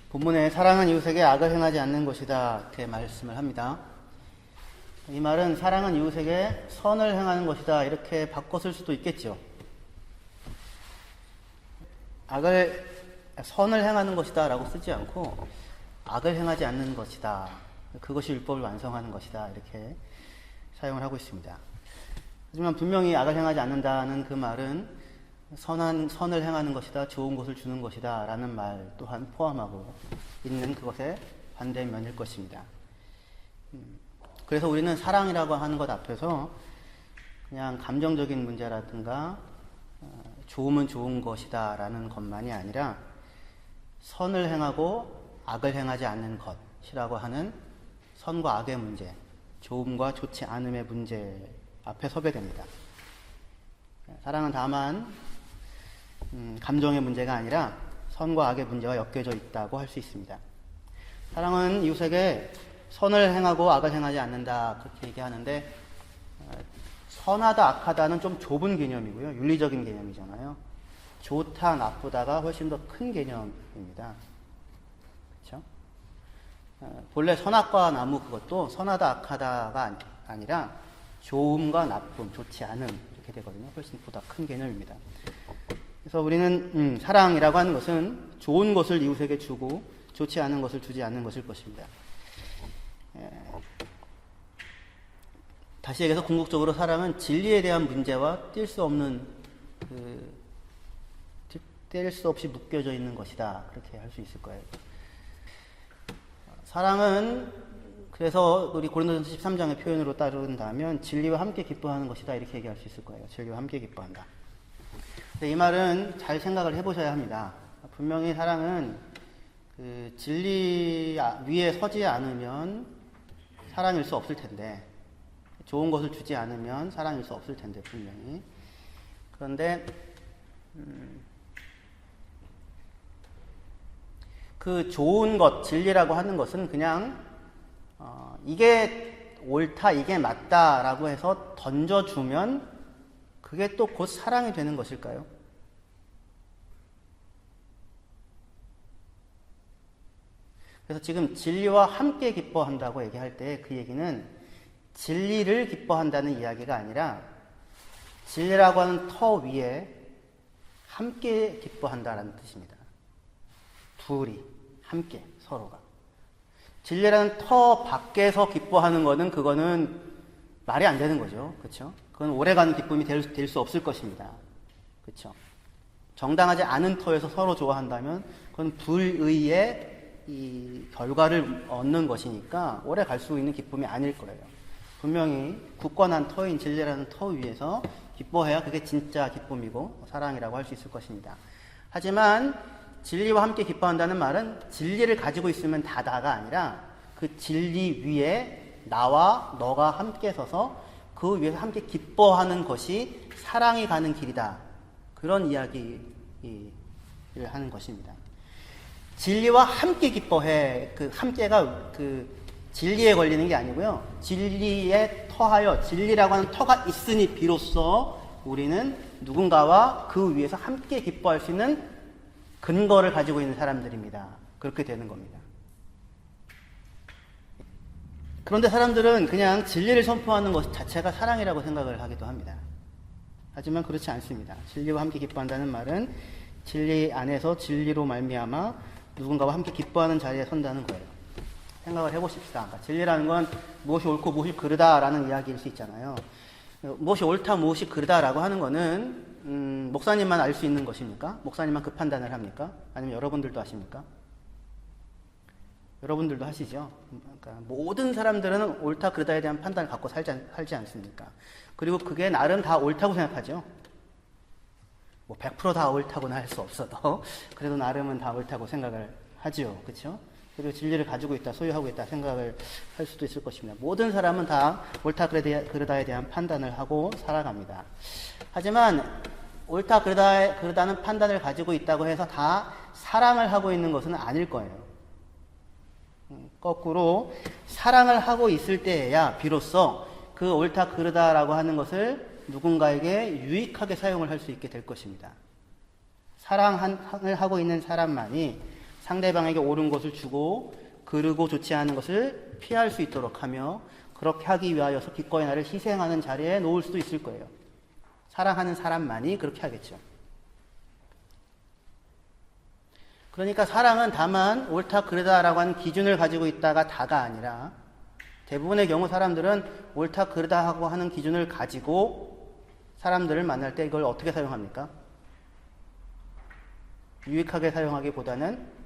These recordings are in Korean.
본문에 사랑은 이웃에게 악을 행하지 않는 것이다 이렇게 말씀을 합니다. 이 말은 사랑은 이웃에게 선을 행하는 것이다 이렇게 바꿔 쓸 수도 있겠죠. 선을 행하는 것이다 라고 쓰지 않고 악을 행하지 않는 것이다, 그것이 율법을 완성하는 것이다 이렇게 사용을 하고 있습니다. 하지만 분명히 악을 행하지 않는다는 그 말은 선을 행하는 것이다, 좋은 것을 주는 것이다 라는 말 또한 포함하고 있는 그것의 반대면일 것입니다. 그래서 우리는 사랑이라고 하는 것 앞에서 그냥 감정적인 문제라든가 좋으면 좋은 것이다 라는 것만이 아니라 선을 행하고 악을 행하지 않는 것이라고 하는 선과 악의 문제, 좋음과 좋지 않음의 문제 앞에 서게 됩니다. 사랑은 다만 감정의 문제가 아니라 선과 악의 문제가 엮여져 있다고 할 수 있습니다. 사랑은 이웃에게 선을 행하고 악을 행하지 않는다 그렇게 얘기하는데, 선하다 악하다는 좀 좁은 개념이고요, 윤리적인 개념이잖아요. 좋다 나쁘다가 훨씬 더 큰 개념입니다. 그렇죠? 본래 선악과 나무 그것도 선하다 악하다가 아니라 좋음과 나쁨, 좋지 않음 이렇게 되거든요. 훨씬 보다 큰 개념입니다. 그래서 우리는 사랑이라고 하는 것은 좋은 것을 이웃에게 주고 좋지 않은 것을 주지 않는 것일 것입니다. 다시 얘기해서 궁극적으로 사랑은 진리에 대한 문제와 뗄 수 없이 묶여져 있는 것이다 그렇게 할 수 있을 거예요. 사랑은 그래서 우리 고린도전서 13장의 표현으로 따른다면 진리와 함께 기뻐하는 것이다 이렇게 얘기할 수 있을 거예요. 진리와 함께 기뻐한다. 근데 이 말은 잘 생각을 해보셔야 합니다. 분명히 사랑은 진리 위에 서지 않으면 사랑일 수 없을 텐데, 좋은 것을 주지 않으면 사랑일 수 없을 텐데 분명히. 그런데 그 좋은 것, 진리라고 하는 것은 그냥 이게 옳다, 이게 맞다라고 해서 던져주면 그게 또 곧 사랑이 되는 것일까요? 그래서 지금 진리와 함께 기뻐한다고 얘기할 때 그 얘기는 진리를 기뻐한다는 이야기가 아니라 진리라고 하는 터 위에 함께 기뻐한다라는 뜻입니다. 둘이 함께 서로가. 진리라는 터 밖에서 기뻐하는 거는 그거는 말이 안 되는 거죠. 그렇죠? 그건 오래가는 기쁨이 될 수 없을 것입니다. 그렇죠? 정당하지 않은 터에서 서로 좋아한다면 그건 불의의 이 결과를 얻는 것이니까 오래 갈 수 있는 기쁨이 아닐 거예요. 분명히 굳건한 터인 진리라는 터 위에서 기뻐해야 그게 진짜 기쁨이고 사랑이라고 할 수 있을 것입니다. 하지만 진리와 함께 기뻐한다는 말은 진리를 가지고 있으면 다다가 아니라 그 진리 위에 나와 너가 함께 서서 그 위에서 함께 기뻐하는 것이 사랑이 가는 길이다. 그런 이야기를 하는 것입니다. 진리와 함께 기뻐해. 그 함께가 그 진리에 걸리는 게 아니고요. 진리에 터하여, 진리라고 하는 터가 있으니 비로소 우리는 누군가와 그 위에서 함께 기뻐할 수 있는 근거를 가지고 있는 사람들입니다. 그렇게 되는 겁니다. 그런데 사람들은 그냥 진리를 선포하는 것 자체가 사랑이라고 생각을 하기도 합니다. 하지만 그렇지 않습니다. 진리와 함께 기뻐한다는 말은 진리 안에서 진리로 말미암아 누군가와 함께 기뻐하는 자리에 선다는 거예요. 생각을 해보십시다. 그러니까 진리라는 건 무엇이 옳고 무엇이 그르다라는 이야기일 수 있잖아요. 무엇이 옳다 무엇이 그르다라고 하는 거는 목사님만 알 수 있는 것입니까? 목사님만 그 판단을 합니까? 아니면 여러분들도 하십니까? 여러분들도 하시죠. 그러니까 모든 사람들은 옳다 그르다에 대한 판단을 갖고 살지 않습니까? 그리고 그게 나름 다 옳다고 생각하죠. 뭐 100%다 옳다고는 할 수 없어도 그래도 나름은 다 옳다고 생각을 하지요. 그렇죠? 그리고 진리를 가지고 있다, 소유하고 있다 생각을 할 수도 있을 것입니다. 모든 사람은 다 옳다 그르다에 대한 판단을 하고 살아갑니다. 하지만 옳다 그르다는 판단을 가지고 있다고 해서 다 사랑을 하고 있는 것은 아닐 거예요. 거꾸로 사랑을 하고 있을 때에야 비로소 그 옳다 그르다라고 하는 것을 누군가에게 유익하게 사용을 할 수 있게 될 것입니다. 사랑을 하고 있는 사람만이 상대방에게 옳은 것을 주고 그르고 좋지 않은 것을 피할 수 있도록 하며 그렇게 하기 위하여서 기꺼이 나를 희생하는 자리에 놓을 수도 있을 거예요. 사랑하는 사람만이 그렇게 하겠죠. 그러니까 사랑은 다만 옳다 그르다라고 하는 기준을 가지고 있다가 다가 아니라 대부분의 경우 사람들은 옳다 그르다 하고 하는 기준을 가지고 사람들을 만날 때 이걸 어떻게 사용합니까? 유익하게 사용하기보다는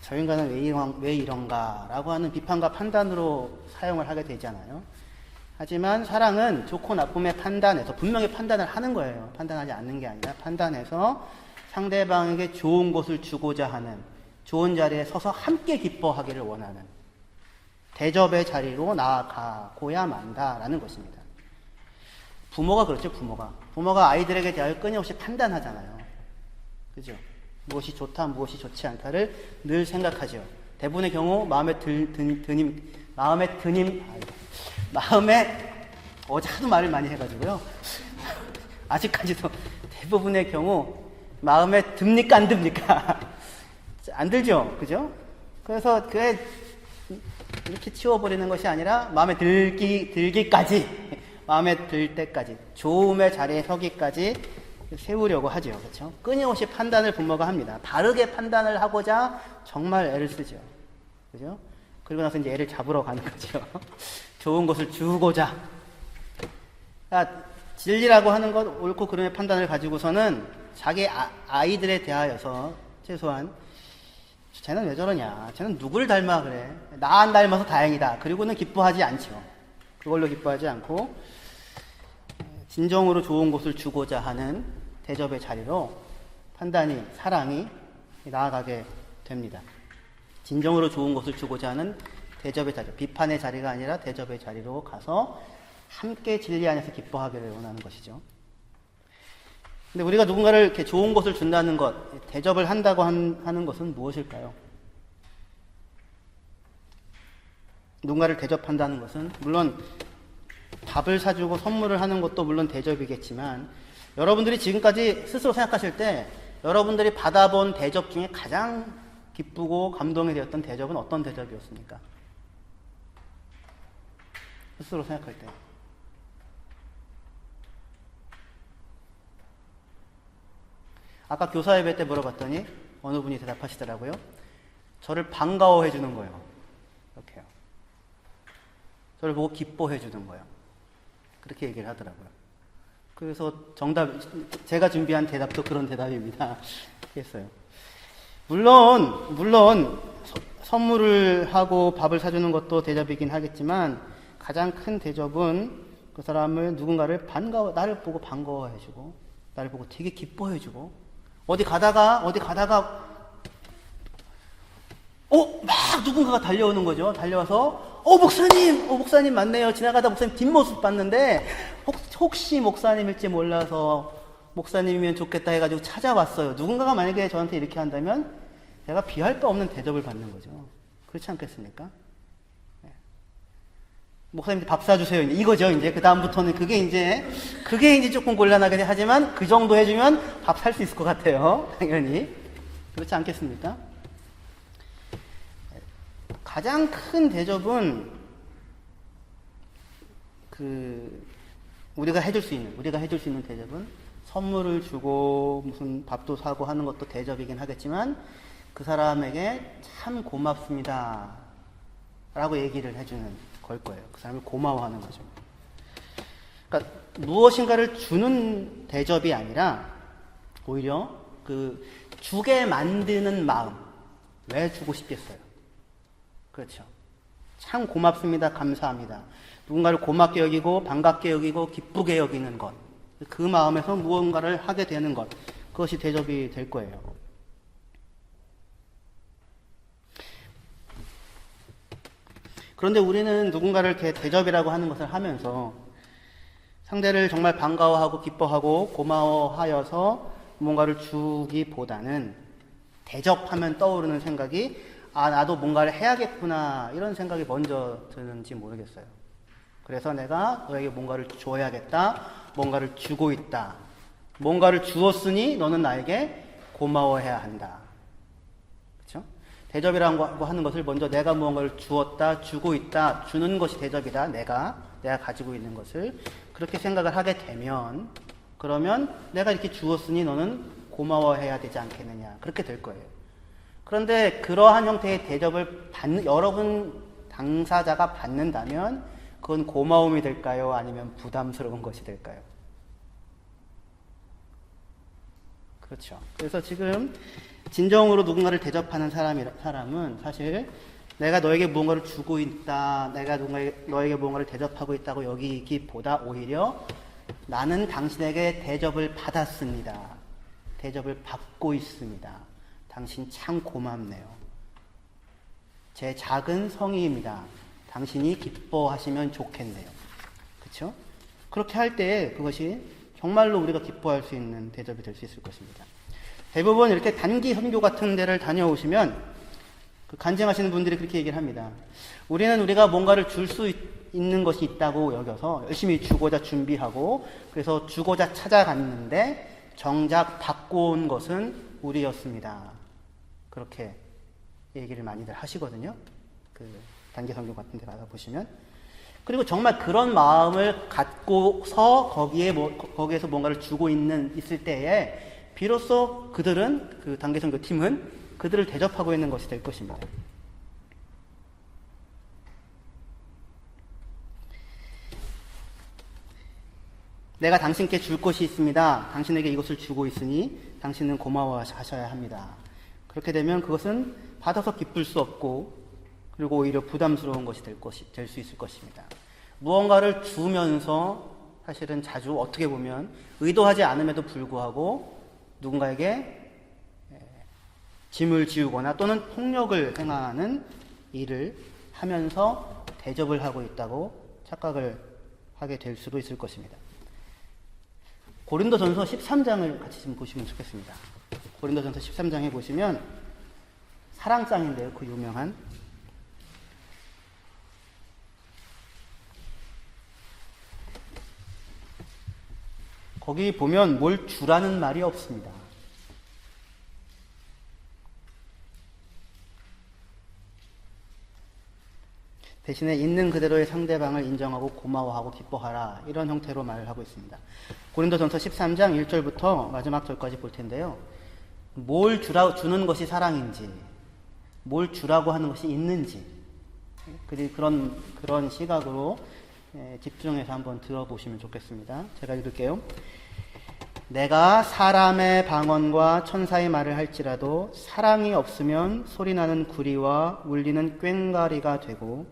저 인간은 왜 이런가 라고 하는 비판과 판단으로 사용을 하게 되잖아요. 하지만 사랑은 좋고 나쁨의 판단에서 분명히 판단을 하는 거예요. 판단하지 않는 게 아니라 판단해서 상대방에게 좋은 것을 주고자 하는, 좋은 자리에 서서 함께 기뻐하기를 원하는 대접의 자리로 나아가고야 만다라는 것입니다. 부모가 그렇죠. 부모가 아이들에게 대하여 끊임없이 판단하잖아요. 그죠? 무엇이 좋다, 무엇이 좋지 않다를 늘 생각하죠. 대부분의 경우 마음에 어제 하도 말을 많이 해가지고요. 아직까지도 대부분의 경우 마음에 듭니까 안 듭니까? 안 들죠, 그죠? 그래서 그게 이렇게 치워버리는 것이 아니라 마음에 들기까지, 마음에 들 때까지, 좋음의 자리에 서기까지 세우려고 하죠, 그렇죠? 끊임없이 판단을 부모가 합니다. 바르게 판단을 하고자 정말 애를 쓰죠, 그죠? 그리고 나서 이제 애를 잡으러 가는 거죠. 좋은 것을 주고자. 그러니까 진리라고 하는 것, 옳고 그름의 판단을 가지고서는 자기 아이들에 대하여서 최소한 쟤는 왜 저러냐, 쟤는 누구를 닮아 그래, 나 안 닮아서 다행이다, 그리고는 기뻐하지 않죠. 그걸로 기뻐하지 않고 진정으로 좋은 것을 주고자 하는 대접의 자리로 판단이, 사랑이 나아가게 됩니다. 진정으로 좋은 것을 주고자 하는 대접의 자리, 비판의 자리가 아니라 대접의 자리로 가서 함께 진리 안에서 기뻐하기를 원하는 것이죠. 근데 우리가 누군가를 이렇게 좋은 것을 준다는 것, 대접을 한다고 하는 것은 무엇일까요? 누군가를 대접한다는 것은 물론 밥을 사주고 선물을 하는 것도 물론 대접이겠지만, 여러분들이 지금까지 스스로 생각하실 때 여러분들이 받아본 대접 중에 가장 기쁘고 감동이 되었던 대접은 어떤 대접이었습니까? 스스로 생각할 때. 아까 교사 예배 때 물어봤더니 어느 분이 대답하시더라고요. 저를 반가워해 주는 거예요. 이렇게요. 저를 보고 기뻐해 주는 거예요. 그렇게 얘기를 하더라고요. 그래서 제가 준비한 대답도 그런 대답입니다. 했어요. 물론 선물을 하고 밥을 사주는 것도 대접이긴 하겠지만, 가장 큰 대접은 그 사람을, 누군가를 나를 보고 반가워해주고, 나를 보고 되게 기뻐해주고, 어디 가다가 막 누군가가 달려오는 거죠. 달려와서 목사님 맞네요. 지나가다 목사님 뒷모습 봤는데 혹시 목사님일지 몰라서 목사님이면 좋겠다 해가지고 찾아왔어요. 누군가가 만약에 저한테 이렇게 한다면 제가 비할 바 없는 대접을 받는 거죠. 그렇지 않겠습니까? 네. 목사님 밥 사주세요. 이거죠. 이제 그 다음부터는 그게 이제 조금 곤란하긴 하지만 그 정도 해주면 밥 살 수 있을 것 같아요. 당연히. 그렇지 않겠습니까? 가장 큰 대접은 우리가 해줄 수 있는 대접은 선물을 주고 무슨 밥도 사고 하는 것도 대접이긴 하겠지만, 그 사람에게 참 고맙습니다 라고 얘기를 해주는 걸 거예요. 그 사람을 고마워하는 거죠. 그러니까 무엇인가를 주는 대접이 아니라 오히려 주게 만드는 마음. 왜 주고 싶겠어요? 그렇죠. 참 고맙습니다. 감사합니다. 누군가를 고맙게 여기고 반갑게 여기고 기쁘게 여기는 것. 그 마음에서 무언가를 하게 되는 것. 그것이 대접이 될 거예요. 그런데 우리는 누군가를 이렇게 대접이라고 하는 것을 하면서 상대를 정말 반가워하고 기뻐하고 고마워하여서 뭔가를 주기보다는, 대접하면 떠오르는 생각이 나도 뭔가를 해야겠구나, 이런 생각이 먼저 드는지 모르겠어요. 그래서 내가 너에게 뭔가를 줘야겠다, 뭔가를 주고 있다, 뭔가를 주었으니 너는 나에게 고마워해야 한다. 대접이라고 하는 것을 먼저 내가 무언가를 주었다, 주고 있다, 주는 것이 대접이다. 내가 가지고 있는 것을 그렇게 생각을 하게 되면, 그러면 내가 이렇게 주었으니 너는 고마워해야 되지 않겠느냐. 그렇게 될 거예요. 그런데 그러한 형태의 대접을 여러분 당사자가 받는다면 그건 고마움이 될까요? 아니면 부담스러운 것이 될까요? 그렇죠. 그래서 지금 진정으로 누군가를 대접하는 사람은 사실 내가 너에게 무언가를 주고 있다, 내가 너에게 무언가를 대접하고 있다고 여기기보다 오히려 나는 당신에게 대접을 받았습니다. 대접을 받고 있습니다. 당신 참 고맙네요. 제 작은 성의입니다. 당신이 기뻐하시면 좋겠네요. 그렇죠? 그렇게 할 때 그것이 정말로 우리가 기뻐할 수 있는 대접이 될 수 있을 것입니다. 대부분 이렇게 단기 선교 같은 데를 다녀오시면 간증하시는 분들이 그렇게 얘기를 합니다. 우리가 뭔가를 줄 수 있는 것이 있다고 여겨서 열심히 주고자 준비하고 그래서 주고자 찾아갔는데 정작 받고 온 것은 우리였습니다. 그렇게 얘기를 많이들 하시거든요. 그 단기 선교 같은 데 가서 보시면. 그리고 정말 그런 마음을 갖고서 거기에서 뭔가를 주고 있을 때에 비로소 그들은, 그 단기 선교 팀은 그들을 대접하고 있는 것이 될 것입니다. 내가 당신께 줄 것이 있습니다. 당신에게 이것을 주고 있으니 당신은 고마워하셔야 합니다. 그렇게 되면 그것은 받아서 기쁠 수 없고 그리고 오히려 부담스러운 것이 될 수 있을 것입니다. 무언가를 주면서 사실은 자주 어떻게 보면 의도하지 않음에도 불구하고 누군가에게 짐을 지우거나 또는 폭력을 행하는 일을 하면서 대접을 하고 있다고 착각을 하게 될 수도 있을 것입니다. 고린도전서 13장을 같이 좀 보시면 좋겠습니다. 고린도전서 13장에 보시면 사랑장인데요. 그 유명한 거기 보면 뭘 주라는 말이 없습니다. 대신에 있는 그대로의 상대방을 인정하고 고마워하고 기뻐하라. 이런 형태로 말을 하고 있습니다. 고린도전서 13장 1절부터 마지막 절까지 볼 텐데요. 뭘 주는 것이 사랑인지, 뭘 주라고 하는 것이 있는지, 그리고 그런 시각으로 집중해서 한번 들어보시면 좋겠습니다. 제가 읽을게요. 내가 사람의 방언과 천사의 말을 할지라도 사랑이 없으면 소리나는 구리와 울리는 꽹과리가 되고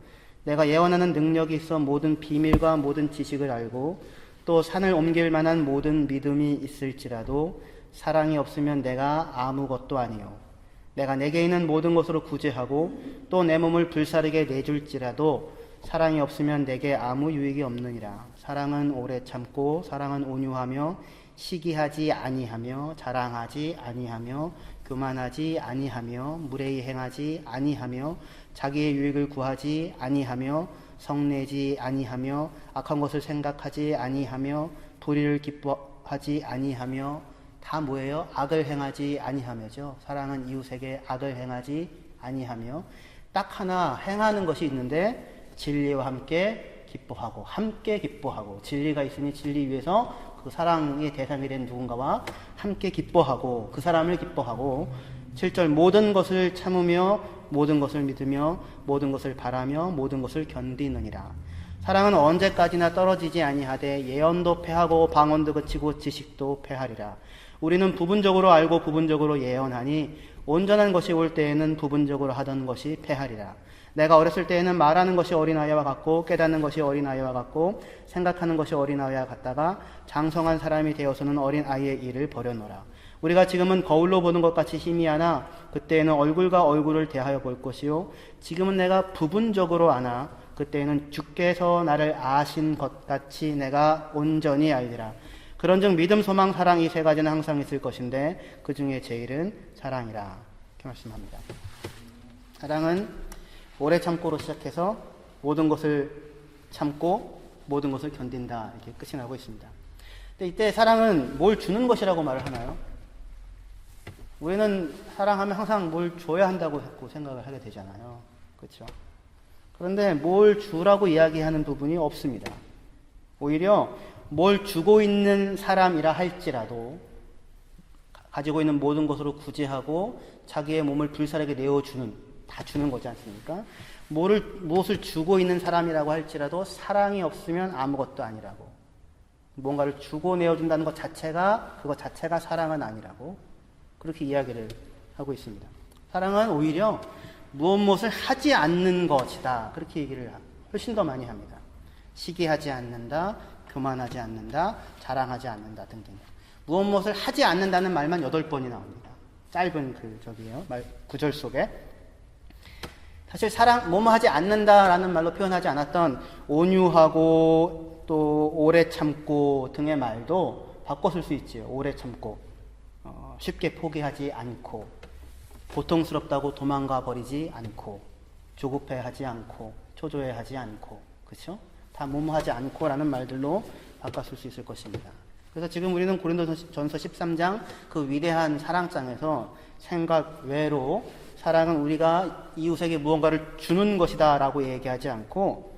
내가 예언하는 능력이 있어 모든 비밀과 모든 지식을 알고 또 산을 옮길 만한 모든 믿음이 있을지라도 사랑이 없으면 내가 아무것도 아니요 내가 내게 있는 모든 것으로 구제하고 또 내 몸을 불사르게 내줄지라도 사랑이 없으면 내게 아무 유익이 없느니라. 사랑은 오래 참고 사랑은 온유하며 시기하지 아니하며 자랑하지 아니하며 교만하지 아니하며 무례히 행하지 아니하며 자기의 유익을 구하지 아니하며 성내지 아니하며 악한 것을 생각하지 아니하며 불의를 기뻐하지 아니하며 다 뭐예요? 악을 행하지 아니하며죠. 사랑은 이웃에게 악을 행하지 아니하며 딱 하나 행하는 것이 있는데 진리와 함께 기뻐하고 함께 기뻐하고 진리가 있으니 진리 위에서 그 사랑의 대상이 된 누군가와 함께 기뻐하고 그 사람을 기뻐하고 7절 모든 것을 참으며 모든 것을 믿으며 모든 것을 바라며 모든 것을 견디느니라. 사랑은 언제까지나 떨어지지 아니하되 예언도 패하고 방언도 그치고 지식도 패하리라. 우리는 부분적으로 알고 부분적으로 예언하니 온전한 것이 올 때에는 부분적으로 하던 것이 패하리라. 내가 어렸을 때에는 말하는 것이 어린아이와 같고 깨닫는 것이 어린아이와 같고 생각하는 것이 어린아이와 같다가 장성한 사람이 되어서는 어린아이의 일을 버려놓으라. 우리가 지금은 거울로 보는 것 같이 희미하나 그때에는 얼굴과 얼굴을 대하여 볼 것이요 지금은 내가 부분적으로 아나 그때에는 주께서 나를 아신 것 같이 내가 온전히 알리라. 그런즉 믿음, 소망, 사랑 이 세 가지는 항상 있을 것인데 그 중에 제일은 사랑이라. 이렇게 말씀합니다. 사랑은 오래 참고로 시작해서 모든 것을 참고 모든 것을 견딘다. 이렇게 끝이 나고 있습니다. 근데 이때 사랑은 뭘 주는 것이라고 말을 하나요? 우리는 사랑하면 항상 뭘 줘야 한다고 자꾸 생각을 하게 되잖아요. 그렇죠? 그런데 뭘 주라고 이야기하는 부분이 없습니다. 오히려 뭘 주고 있는 사람이라 할지라도 가지고 있는 모든 것으로 구제하고 자기의 몸을 불살에게 내어주는, 다 주는 거지 않습니까? 무엇을 주고 있는 사람이라고 할지라도 사랑이 없으면 아무것도 아니라고. 뭔가를 주고 내어준다는 것 자체가, 그것 자체가 사랑은 아니라고. 그렇게 이야기를 하고 있습니다. 사랑은 오히려 무엇을 하지 않는 것이다. 그렇게 얘기를 훨씬 더 많이 합니다. 시기하지 않는다, 교만하지 않는다, 자랑하지 않는다 등등. 무엇을 하지 않는다는 말만 8번이 나옵니다. 짧은 구절 속에. 사실 뭐뭐 하지 않는다라는 말로 표현하지 않았던 온유하고 또 오래 참고 등의 말도 바꿔 쓸 수 있지요. 오래 참고, 쉽게 포기하지 않고, 고통스럽다고 도망가 버리지 않고, 조급해하지 않고, 초조해하지 않고, 그렇죠? 다 뭐뭐 하지 않고라는 말들로 바꿔 쓸 수 있을 것입니다. 그래서 지금 우리는 고린도전서 13장 그 위대한 사랑장에서 생각 외로 사랑은 우리가 이웃에게 무언가를 주는 것이다 라고 얘기하지 않고,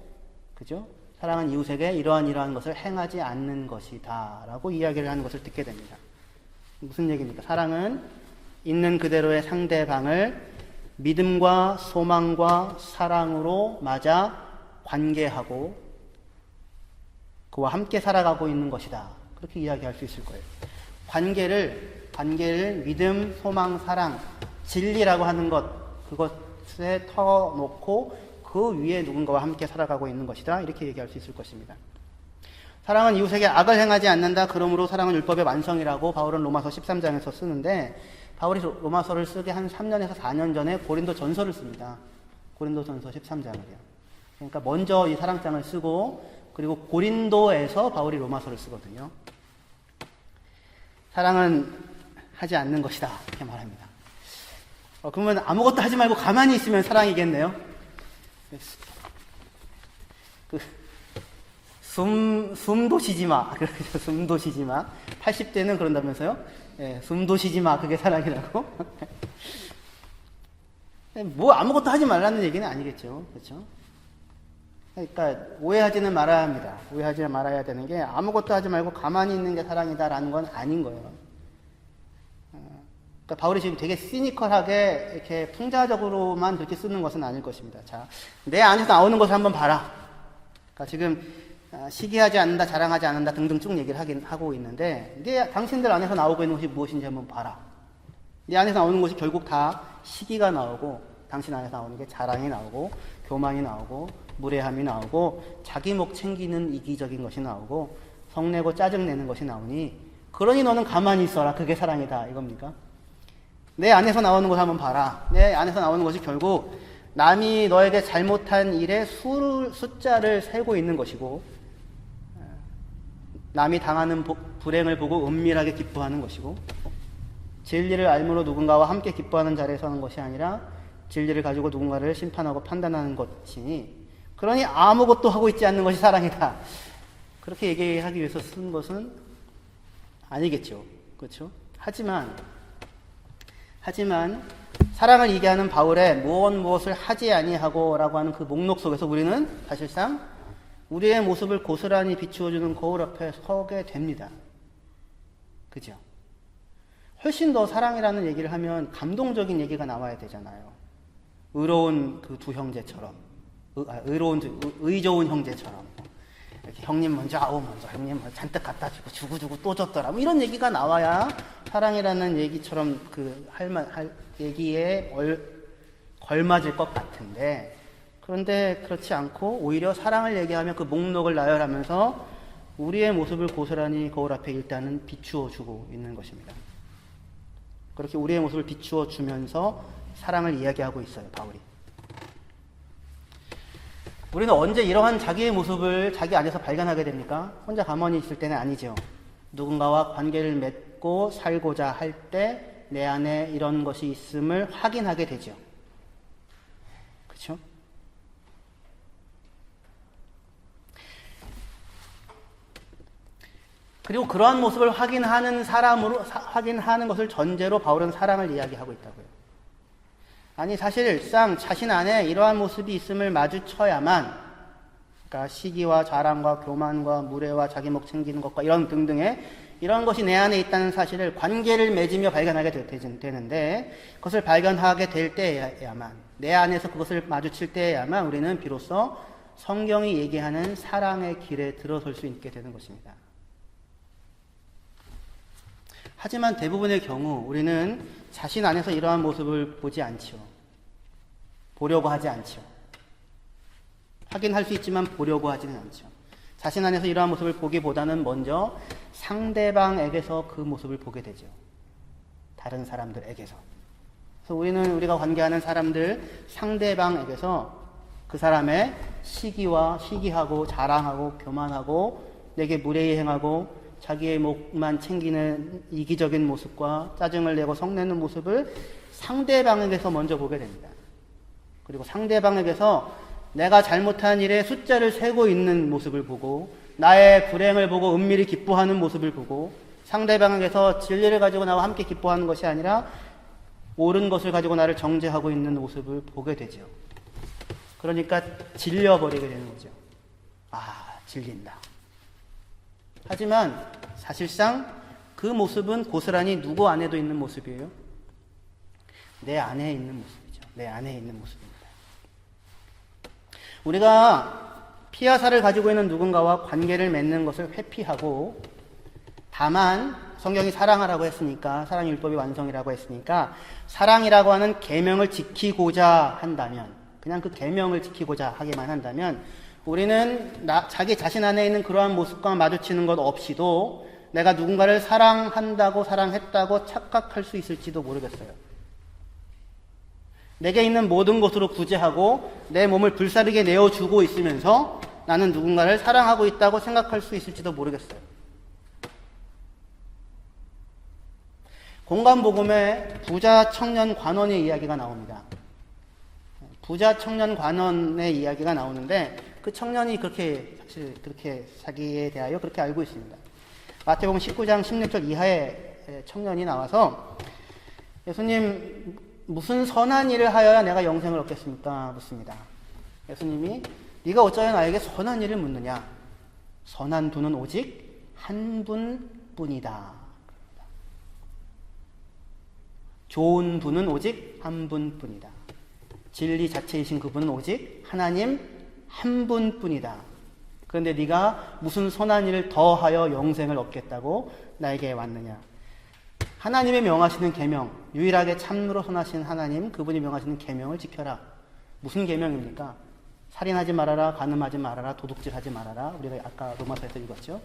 그죠? 사랑은 이웃에게 이러한 것을 행하지 않는 것이다 라고 이야기를 하는 것을 듣게 됩니다. 무슨 얘기입니까? 사랑은 있는 그대로의 상대방을 믿음과 소망과 사랑으로 맞아 관계하고 그와 함께 살아가고 있는 것이다. 그렇게 이야기할 수 있을 거예요. 관계를 믿음, 소망, 사랑, 진리라고 하는 것, 그것에 터놓고 그 위에 누군가와 함께 살아가고 있는 것이다. 이렇게 얘기할 수 있을 것입니다. 사랑은 이웃에게 악을 행하지 않는다. 그러므로 사랑은 율법의 완성이라고 바울은 로마서 13장에서 쓰는데, 바울이 로마서를 쓰기 한 3년에서 4년 전에 고린도 전서를 씁니다. 고린도 전서 13장을요. 그러니까 먼저 이 사랑장을 쓰고, 그리고 고린도에서 바울이 로마서를 쓰거든요. 사랑은 하지 않는 것이다. 이렇게 말합니다. 그러면 아무것도 하지 말고 가만히 있으면 사랑이겠네요. 숨도 쉬지 마. 숨도 쉬지 마. 80대는 그런다면서요? 예, 숨도 쉬지 마. 그게 사랑이라고. 뭐 아무것도 하지 말라는 얘기는 아니겠죠. 그렇죠? 그러니까 오해하지는 말아야 합니다. 오해하지 말아야 되는 게 아무것도 하지 말고 가만히 있는 게 사랑이다라는 건 아닌 거예요. 그러니까 바울이 지금 되게 시니컬하게 이렇게 풍자적으로만 그렇게 쓰는 것은 아닐 것입니다. 자, 내 안에서 나오는 것을 한번 봐라. 그러니까 지금 시기하지 않는다, 자랑하지 않는다 등등 쭉 얘기를 하고 있는데, 당신들 안에서 나오고 있는 것이 무엇인지 한번 봐라. 네 안에서 나오는 것이 결국 다 시기가 나오고, 당신 안에서 나오는 게 자랑이 나오고, 교만이 나오고, 무례함이 나오고, 자기 목 챙기는 이기적인 것이 나오고, 성내고 짜증내는 것이 나오니, 그러니 너는 가만히 있어라. 그게 사랑이다. 이겁니까? 내 안에서 나오는 것을 한번 봐라. 내 안에서 나오는 것이 결국 남이 너에게 잘못한 일의 숫자를 세고 있는 것이고, 남이 당하는 불행을 보고 은밀하게 기뻐하는 것이고, 진리를 알므로 누군가와 함께 기뻐하는 자리에 서는 것이 아니라 진리를 가지고 누군가를 심판하고 판단하는 것이니, 그러니 아무것도 하고 있지 않는 것이 사랑이다. 그렇게 얘기하기 위해서 쓴 것은 아니겠죠. 그렇죠? 하지만 사랑을 얘기하는 바울의 무엇을 하지 아니하고 라고 하는 그 목록 속에서 우리는 사실상 우리의 모습을 고스란히 비추어주는 거울 앞에 서게 됩니다. 그죠? 훨씬 더 사랑이라는 얘기를 하면 감동적인 얘기가 나와야 되잖아요. 의로운 그 두 형제처럼, 의 좋은 형제처럼, 이렇게 형님 먼저, 아우 먼저, 형님 먼저 잔뜩 갖다 주고 주고 또 줬더라. 뭐 이런 얘기가 나와야 사랑이라는 얘기처럼 할 얘기에 걸맞을 것 같은데, 그런데 그렇지 않고 오히려 사랑을 얘기하면 그 목록을 나열하면서 우리의 모습을 고스란히 거울 앞에 일단은 비추어 주고 있는 것입니다. 그렇게 우리의 모습을 비추어 주면서 사랑을 이야기하고 있어요, 바울이. 우리는 언제 이러한 자기의 모습을 자기 안에서 발견하게 됩니까? 혼자 가만히 있을 때는 아니죠. 누군가와 관계를 맺고 살고자 할 때 내 안에 이런 것이 있음을 확인하게 되죠. 그렇죠? 그리고 그러한 모습을 확인하는 것을 전제로 바울은 사랑을 이야기하고 있다고요. 아니, 사실상 자신 안에 이러한 모습이 있음을 마주쳐야만, 그러니까 시기와 자랑과 교만과 무례와 자기 목 챙기는 것과 이런 등등의 이런 것이 내 안에 있다는 사실을 관계를 맺으며 발견하게 되는데, 그것을 발견하게 될 때야만, 내 안에서 그것을 마주칠 때야만 우리는 비로소 성경이 얘기하는 사랑의 길에 들어설 수 있게 되는 것입니다. 하지만 대부분의 경우 우리는 자신 안에서 이러한 모습을 보지 않죠. 보려고 하지 않죠. 확인할 수 있지만 보려고 하지는 않죠. 자신 안에서 이러한 모습을 보기보다는 먼저 상대방에게서 그 모습을 보게 되죠. 다른 사람들에게서. 그래서 우리는 우리가 관계하는 사람들, 상대방에게서 그 사람의 시기하고 자랑하고 교만하고 내게 무례히 행하고 자기의 목만 챙기는 이기적인 모습과 짜증을 내고 성내는 모습을 상대방에게서 먼저 보게 됩니다. 그리고 상대방에게서 내가 잘못한 일에 숫자를 세고 있는 모습을 보고 나의 불행을 보고 은밀히 기뻐하는 모습을 보고 상대방에게서 진리를 가지고 나와 함께 기뻐하는 것이 아니라 옳은 것을 가지고 나를 정죄하고 있는 모습을 보게 되죠. 그러니까 질려버리게 되는 거죠. 아, 질린다. 하지만 사실상 그 모습은 고스란히 누구 안에도 있는 모습이에요? 내 안에 있는 모습이죠. 내 안에 있는 모습입니다. 우리가 피하사를 가지고 있는 누군가와 관계를 맺는 것을 회피하고, 다만 성경이 사랑하라고 했으니까, 사랑의 율법이 완성이라고 했으니까 사랑이라고 하는 계명을 지키고자 한다면, 그냥 그 계명을 지키고자 하기만 한다면 우리는 자기 자신 안에 있는 그러한 모습과 마주치는 것 없이도 내가 누군가를 사랑한다고 사랑했다고 착각할 수 있을지도 모르겠어요. 내게 있는 모든 것으로 구제하고 내 몸을 불사르게 내어주고 있으면서 나는 누군가를 사랑하고 있다고 생각할 수 있을지도 모르겠어요. 공간복음에 부자 청년 관원의 이야기가 나옵니다. 부자 청년 관원의 이야기가 나오는데 그 청년이 사실 그렇게 자기에 대하여 그렇게 알고 있습니다. 마태복음 19장 16절 이하의 청년이 나와서 예수님, 무슨 선한 일을 하여야 내가 영생을 얻겠습니까? 묻습니다. 예수님이 네가 어쩌면 나에게 선한 일을 묻느냐? 선한 분은 오직 한 분뿐이다. 좋은 분은 오직 한 분뿐이다. 진리 자체이신 그분은 오직 하나님 한 분뿐이다. 그런데 네가 무슨 선한 일을 더하여 영생을 얻겠다고 나에게 왔느냐? 하나님의 명하시는 계명, 유일하게 참으로 선하신 하나님, 그분이 명하시는 계명을 지켜라. 무슨 계명입니까? 살인하지 말아라, 간음하지 말아라, 도둑질하지 말아라. 우리가 아까 로마서에서 읽었죠.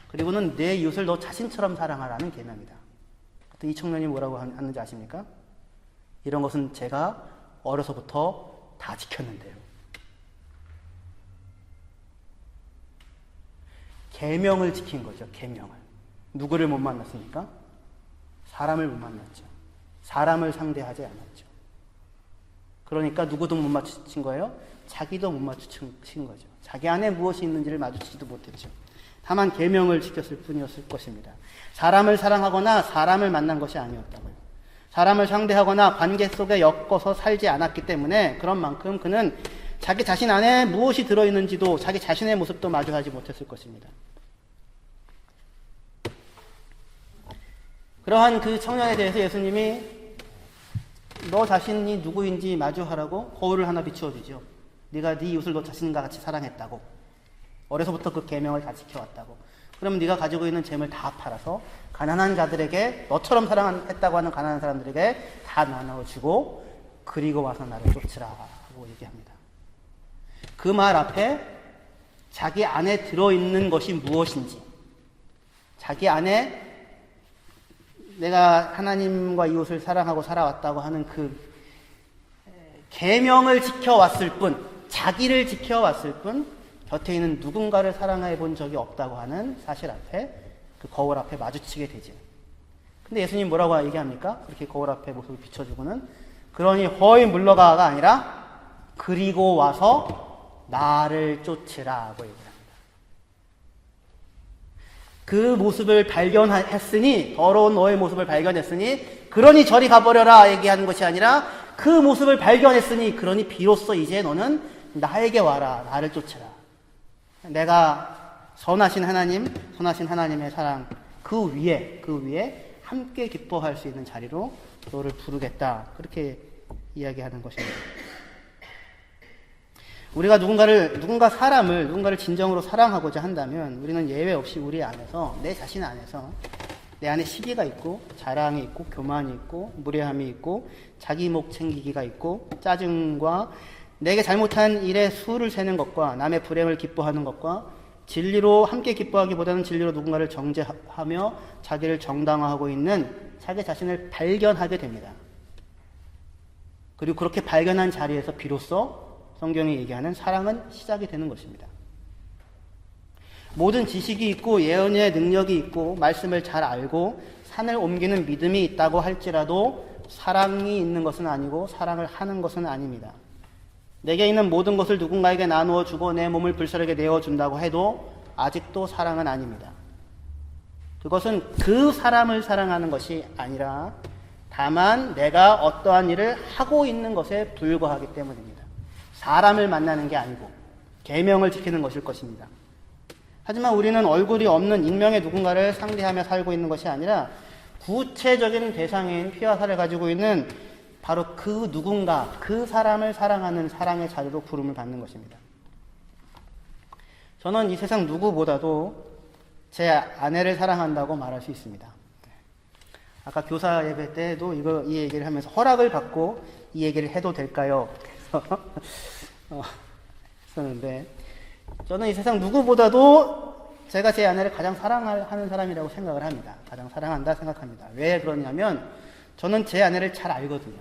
그리고는 내 이웃을 너 자신처럼 사랑하라는 계명이다. 이 청년이 뭐라고 하는지 아십니까? 이런 것은 제가 어려서부터 다 지켰는데요. 계명을 지킨 거죠. 계명을. 누구를 못 만났습니까? 사람을 못 만났죠. 사람을 상대하지 않았죠. 그러니까 누구도 못 마주친 거예요. 자기도 못 마주친 거죠. 자기 안에 무엇이 있는지를 마주치지도 못했죠. 다만 계명을 지켰을 뿐이었을 것입니다. 사람을 사랑하거나 사람을 만난 것이 아니었다고요. 사람을 상대하거나 관계 속에 엮어서 살지 않았기 때문에 그런 만큼 그는 자기 자신 안에 무엇이 들어있는지도 자기 자신의 모습도 마주하지 못했을 것입니다. 그러한 그 청년에 대해서 예수님이 너 자신이 누구인지 마주하라고 거울을 하나 비추어주죠. 네가 네 이웃을 너 자신과 같이 사랑했다고. 어려서부터 그 계명을 다 지켜왔다고. 그러면 네가 가지고 있는 재물 다 팔아서 가난한 자들에게, 너처럼 사랑했다고 하는 가난한 사람들에게 다 나눠주고 그리고 와서 나를 쫓으라 하고 얘기합니다. 그 말 앞에 자기 안에 들어있는 것이 무엇인지, 자기 안에 내가 하나님과 이웃을 사랑하고 살아왔다고 하는 그 계명을 지켜왔을 뿐, 자기를 지켜왔을 뿐 곁에 있는 누군가를 사랑해 본 적이 없다고 하는 사실 앞에, 그 거울 앞에 마주치게 되죠. 근데 예수님 뭐라고 얘기합니까? 그렇게 거울 앞에 모습을 비춰주고는 그러니 허이 물러가가 아니라 그리고 와서 나를 쫓으라고 얘기합니다. 그 모습을 발견했으니, 더러운 너의 모습을 발견했으니 그러니 저리 가버려라 얘기하는 것이 아니라 그 모습을 발견했으니 그러니 비로소 이제 너는 나에게 와라. 나를 쫓아라. 내가 선하신 하나님의 사랑 그 위에 함께 기뻐할 수 있는 자리로 너를 부르겠다. 그렇게 이야기하는 것입니다. 우리가 누군가를 진정으로 사랑하고자 한다면 우리는 예외 없이 우리 안에서, 내 자신 안에서 내 안에 시기가 있고 자랑이 있고 교만이 있고 무례함이 있고 자기 목 챙기기가 있고 짜증과 내게 잘못한 일에 수를 세는 것과 남의 불행을 기뻐하는 것과 진리로 함께 기뻐하기보다는 진리로 누군가를 정죄하며 자기를 정당화하고 있는 자기 자신을 발견하게 됩니다. 그리고 그렇게 발견한 자리에서 비로소 성경이 얘기하는 사랑은 시작이 되는 것입니다. 모든 지식이 있고 예언의 능력이 있고 말씀을 잘 알고 산을 옮기는 믿음이 있다고 할지라도 사랑이 있는 것은 아니고 사랑을 하는 것은 아닙니다. 내게 있는 모든 것을 누군가에게 나누어 주고 내 몸을 불사르게 내어준다고 해도 아직도 사랑은 아닙니다. 그것은 그 사람을 사랑하는 것이 아니라 다만 내가 어떠한 일을 하고 있는 것에 불과하기 때문입니다. 사람을 만나는 게 아니고 계명을 지키는 것일 것입니다. 하지만 우리는 얼굴이 없는 익명의 누군가를 상대하며 살고 있는 것이 아니라 구체적인 대상인 피와 살을 가지고 있는 바로 그 누군가, 그 사람을 사랑하는 사랑의 자리로 부름을 받는 것입니다. 저는 이 세상 누구보다도 제 아내를 사랑한다고 말할 수 있습니다. 아까 교사 예배 때도 이 얘기를 하면서 허락을 받고 이 얘기를 해도 될까요? 했었는데 저는 이 세상 누구보다도 제가 제 아내를 가장 사랑하는 사람이라고 생각을 합니다. 가장 사랑한다 생각합니다. 왜 그러냐면 저는 제 아내를 잘 알거든요.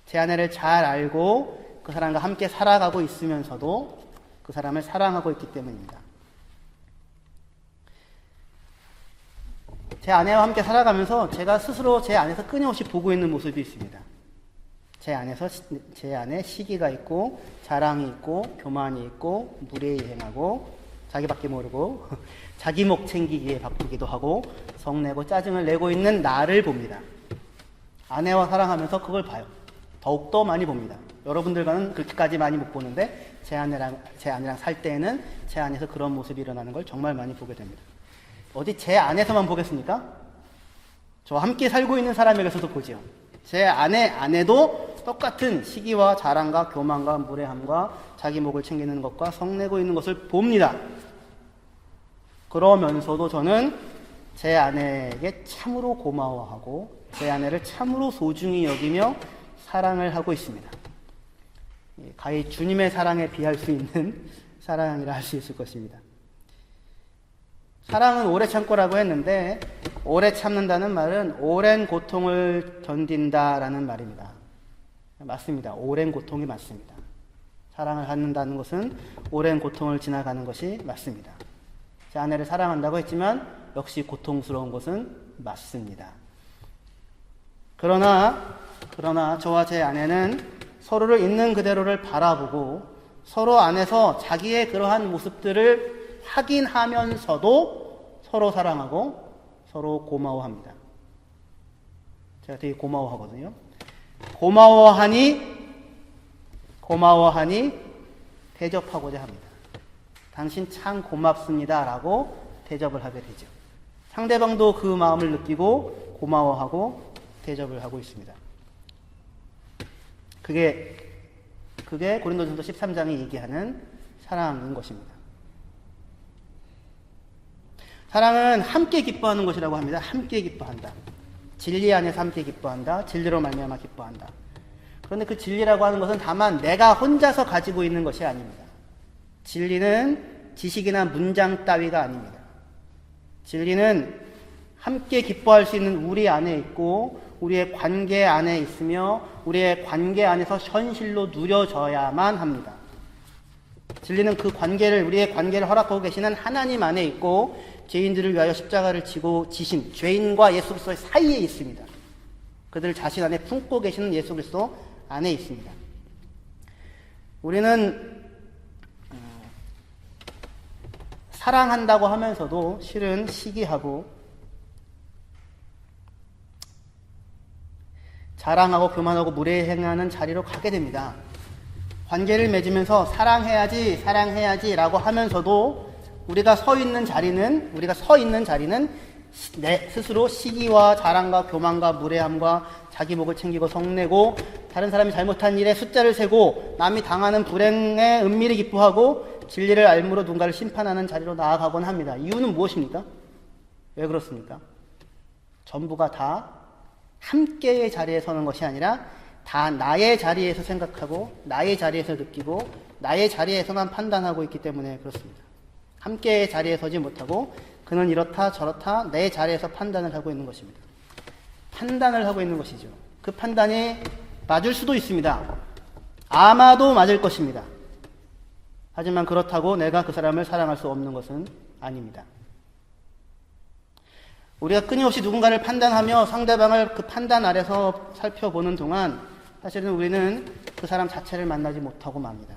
제 아내를 잘 알고 그 사람과 함께 살아가고 있으면서도 그 사람을 사랑하고 있기 때문입니다. 제 아내와 함께 살아가면서 제가 스스로 제 안에서 끊임없이 보고 있는 모습이 있습니다. 제 안에 시기가 있고 자랑이 있고 교만이 있고 무례히 행하고 자기밖에 모르고 자기 목 챙기기에 바쁘기도 하고 성내고 짜증을 내고 있는 나를 봅니다. 아내와 사랑하면서 그걸 봐요. 더욱더 많이 봅니다. 여러분들과는 그렇게까지 많이 못 보는데 제 아내랑 살 때에는 제 안에서 그런 모습이 일어나는 걸 정말 많이 보게 됩니다. 어디 제 안에서만 보겠습니까? 저와 함께 살고 있는 사람에게서도 보죠. 제 아내도 똑같은 시기와 자랑과 교만과 무례함과 자기 목을 챙기는 것과 성내고 있는 것을 봅니다. 그러면서도 저는 제 아내에게 참으로 고마워하고 제 아내를 참으로 소중히 여기며 사랑을 하고 있습니다. 가히 주님의 사랑에 비할 수 있는 사랑이라 할 수 있을 것입니다. 사랑은 오래 참고라고 했는데 오래 참는다는 말은 오랜 고통을 견딘다라는 말입니다. 맞습니다. 오랜 고통이 맞습니다. 사랑을 갖는다는 것은 오랜 고통을 지나가는 것이 맞습니다. 제 아내를 사랑한다고 했지만 역시 고통스러운 것은 맞습니다. 그러나 저와 제 아내는 서로를 있는 그대로를 바라보고 서로 안에서 자기의 그러한 모습들을 확인하면서도 서로 사랑하고 서로 고마워합니다. 제가 되게 고마워하거든요. 고마워하니 대접하고자 합니다. 당신 참 고맙습니다 라고 대접을 하게 되죠. 상대방도 그 마음을 느끼고 고마워하고 대접을 하고 있습니다. 그게 고린도전서 13장이 얘기하는 사랑인 것입니다. 사랑은 함께 기뻐하는 것이라고 합니다. 함께 기뻐한다. 진리 안에서 함께 기뻐한다. 진리로 말미암아 기뻐한다. 그런데 그 진리라고 하는 것은 다만 내가 혼자서 가지고 있는 것이 아닙니다. 진리는 지식이나 문장 따위가 아닙니다. 진리는 함께 기뻐할 수 있는 우리 안에 있고 우리의 관계 안에 있으며 우리의 관계 안에서 현실로 누려져야만 합니다. 진리는 우리의 관계를 허락하고 계시는 하나님 안에 있고 죄인들을 위하여 십자가를 지신 죄인과 예수 그리스도의 사이에 있습니다. 그들 자신 안에 품고 계시는 예수 그리스도 안에 있습니다. 우리는 사랑한다고 하면서도 실은 시기하고 자랑하고 교만하고 무례행하는 자리로 가게 됩니다. 관계를 맺으면서 사랑해야지 라고 하면서도 우리가 서 있는 자리는 내 스스로 시기와 자랑과 교만과 무례함과 자기 목을 챙기고 성내고 다른 사람이 잘못한 일에 숫자를 세고 남이 당하는 불행에 은밀히 기뻐하고 진리를 알므로 누군가를 심판하는 자리로 나아가곤 합니다. 이유는 무엇입니까? 왜 그렇습니까? 전부가 다 함께의 자리에 서는 것이 아니라 다 나의 자리에서 생각하고 나의 자리에서 느끼고 나의 자리에서만 판단하고 있기 때문에 그렇습니다. 함께의 자리에 서지 못하고 그는 이렇다 저렇다 내 자리에서 판단을 하고 있는 것입니다. 판단을 하고 있는 것이죠. 그 판단이 맞을 수도 있습니다. 아마도 맞을 것입니다. 하지만 그렇다고 내가 그 사람을 사랑할 수 없는 것은 아닙니다. 우리가 끊임없이 누군가를 판단하며 상대방을 그 판단 아래서 살펴보는 동안 사실은 우리는 그 사람 자체를 만나지 못하고 맙니다.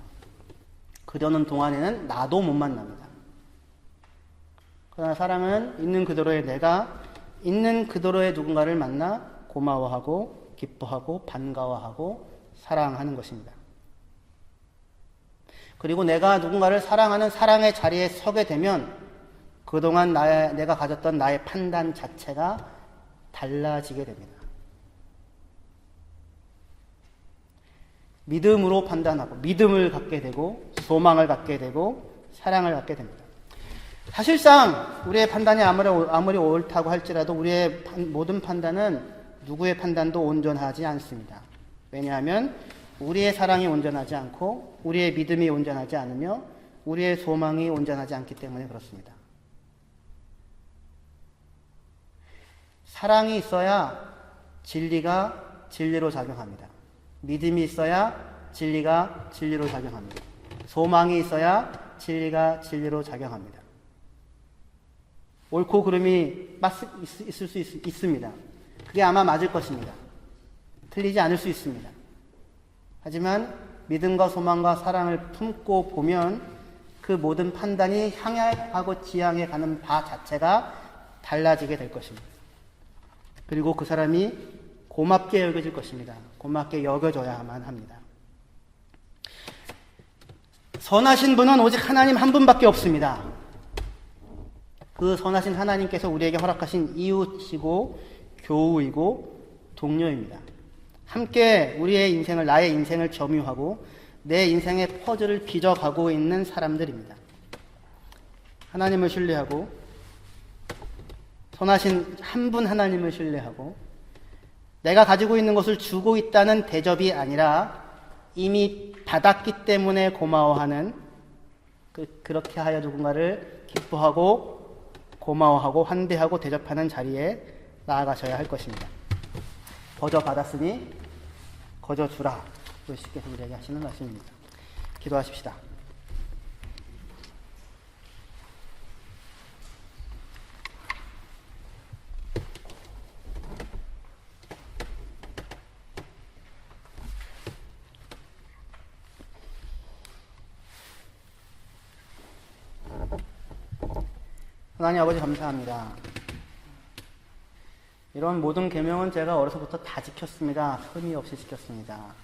그러는 동안에는 나도 못 만납니다. 그러나 사랑은 있는 그대로의 내가 있는 그대로의 누군가를 만나 고마워하고 기뻐하고 반가워하고 사랑하는 것입니다. 그리고 내가 누군가를 사랑하는 사랑의 자리에 서게 되면 그동안 내가 가졌던 나의 판단 자체가 달라지게 됩니다. 믿음으로 판단하고 믿음을 갖게 되고 소망을 갖게 되고 사랑을 갖게 됩니다. 사실상 우리의 판단이 아무리 옳다고 할지라도 우리의 모든 판단은 누구의 판단도 온전하지 않습니다. 왜냐하면 우리의 사랑이 온전하지 않고 우리의 믿음이 온전하지 않으며 우리의 소망이 온전하지 않기 때문에 그렇습니다. 사랑이 있어야 진리가 진리로 작용합니다. 믿음이 있어야 진리가 진리로 작용합니다. 소망이 있어야 진리가 진리로 작용합니다. 옳고 그름이 있을 수 있습니다. 그게 아마 맞을 것입니다. 틀리지 않을 수 있습니다. 하지만 믿음과 소망과 사랑을 품고 보면 그 모든 판단이 향하고 지향해 가는 바 자체가 달라지게 될 것입니다. 그리고 그 사람이 고맙게 여겨질 것입니다. 고맙게 여겨져야만 합니다. 선하신 분은 오직 하나님 한 분밖에 없습니다. 그 선하신 하나님께서 우리에게 허락하신 이웃이고 교우이고 동료입니다. 함께 나의 인생을 점유하고 내 인생의 퍼즐을 빚어가고 있는 사람들입니다. 하나님을 신뢰하고 선하신 한 분 하나님을 신뢰하고 내가 가지고 있는 것을 주고 있다는 대접이 아니라 이미 받았기 때문에 고마워하는 그렇게 하여 누군가를 기뻐하고 고마워하고 환대하고 대접하는 자리에 나아가셔야 할 것입니다. 거저 받았으니 거저 주라. 예수께서 우리에게 하시는 말씀입니다. 기도하십시다. 하나님 아버지 감사합니다. 이런 모든 계명은 제가 어려서부터 다 지켰습니다. 흠이 없이 지켰습니다.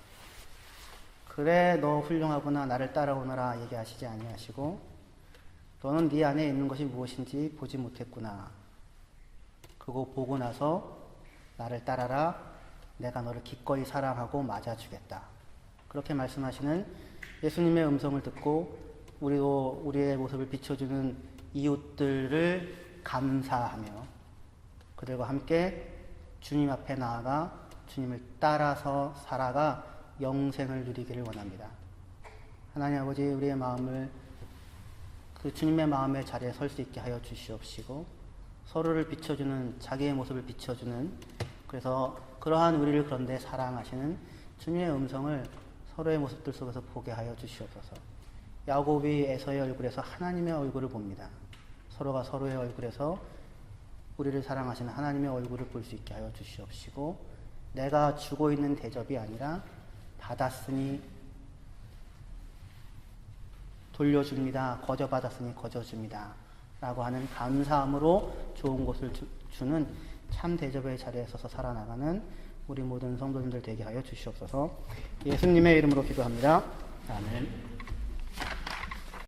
그래 너 훌륭하구나 나를 따라오너라 얘기하시지 아니하시고 너는 네 안에 있는 것이 무엇인지 보지 못했구나. 그거 보고 나서 나를 따라라. 내가 너를 기꺼이 사랑하고 맞아주겠다. 그렇게 말씀하시는 예수님의 음성을 듣고 우리도 우리의 모습을 비춰주는 이웃들을 감사하며 그들과 함께 주님 앞에 나아가 주님을 따라서 살아가 영생을 누리기를 원합니다. 하나님 아버지 우리의 마음을 그 주님의 마음의 자리에 설 수 있게 하여 주시옵시고 서로를 비춰주는 자기의 모습을 비춰주는 그래서 그러한 우리를 그런데 사랑하시는 주님의 음성을 서로의 모습들 속에서 보게 하여 주시옵소서. 야곱이 에서의 얼굴에서 하나님의 얼굴을 봅니다. 서로가 서로의 얼굴에서 우리를 사랑하시는 하나님의 얼굴을 볼 수 있게 하여 주시옵시고 내가 주고 있는 대접이 아니라 받았으니 돌려줍니다. 거저 받았으니 거저 줍니다. 라고 하는 감사함으로 좋은 것을 주는 참 대접의 자리에 서서 살아나가는 우리 모든 성도님들 되게 하여 주시옵소서. 예수님의 이름으로 기도합니다. 아멘.